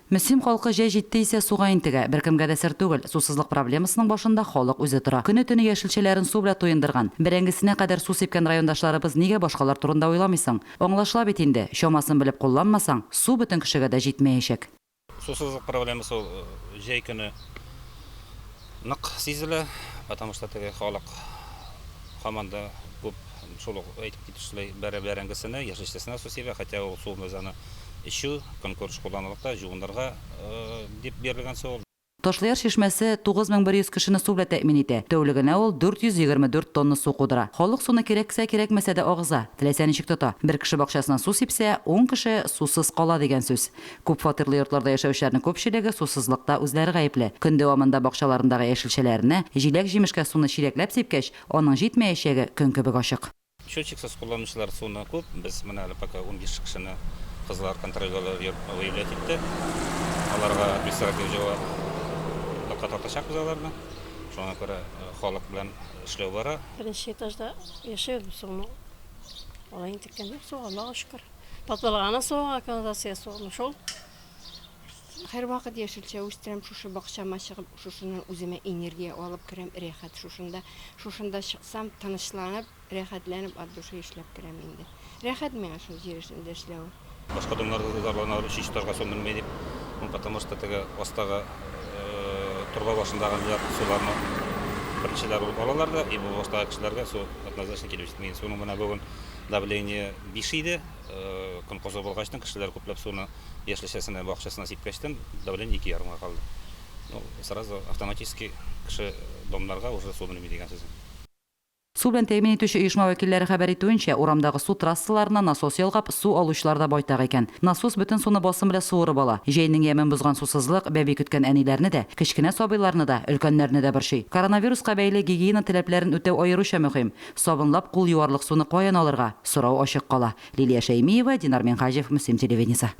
Мөслим халкы же җитте исә суга интегә. Беркемгә дә сер түгел. Сусызлык проблемасының башында халык үзе тора. Көне-төне яшелчәләрен су белән туендырган. Бәрәңгесенә кадәр су сипкән райондашларыбыз нигә башкалар турында уйламыйсың? Аңлашыла бит инде. Шамасын белеп кулланмасаң, су бөтен кешегә дә җитмәячәк. Сусызлык проблемасы ул җәй көне нык сизелә, потому что теге халык команда күп шул әйтеп китүчеләй бәрәңгесенә, яшелчәсенә су сибә, хотя ул су безне ишү, конкурс кулланылыкта жуыннарга дип бирелгән су. Ташлыяр шишмәсе 9100 кешене су белән тәэмин итә. Тәүлегенә ул 424 тонна су кудыра. Халык суны кирәксә кирәкмәсә дә агыза, теләсә ничек тота. Бер кеше бакчасына су сипсә, 10 кеше сусыз кала дигән сүз. Күп фатирлы йортларда яшәүчеләрнең күпчелеге сусызлыкта үзләре гаепле. Көн дәвамында бакчаларындагы яшелчәләрне, җиләк-җимешкә суны чиләкләп сипкәч, аның җитмәячәге көн кебек ачык. Счетчиксыз кулланучылар суны күп. Без менә әле пока 15 кешене кызлар контрольгә выявлять итте. Аларга административ җавап тартачакбыз аларны. Шуңа күрә халык белән эшләү бара. Беренче этажда яшәүбез суны. Алай интеккән юк, суга Аллага шөкер. Патылганы суга, канализация сугы шул. Һәр вакыт яшелчә үстерәм, шушы бакчама чыгып, шушының үземә энергия алып керәм, рәхәт шушында чыксам, тынычланып, рәхәтләнеп, ат душы эшләп керәм инде. Рәхәт миңа шул җир эшендә эшләү. Башка домнарда зарланар, чистарга су белмәй дип, потому что теге астагы турба башындагы суларны беренчеләр алалар да, и бу баштагы кешеләргә су однозначно килеп җитмәгән. Суның менә бүген давление 5 иде. Конкурс булгачтан кешеләр күпләп суны яшелчәсенә, бакчасына сипкәчтән давление 2,5 калды. Ну, сразу автоматически кеше домнарга уже су белмәй дигән сүз. Су белән тәэмин итүче оешма вәкилләре хәбәр итүенчә, урамдагы су трассаларына насос ялгап, су алучылар да байтак икән. Насос бөтен суны басым белән суырып ала. Җәйнең ямен бузган сусызлык бәби көткән әниләрне дә, кечкенә сабыйларны да, өлкәннәрне дә борчый. Коронавируска бәйле гигиена таләпләрен үтәү аеруча мөһим. Сабынлап кул юарлык суны каян алырга? Сорау ачык кала. Лилия Шәймиева, Динар Минхаҗев, Мөслим телевидениесе.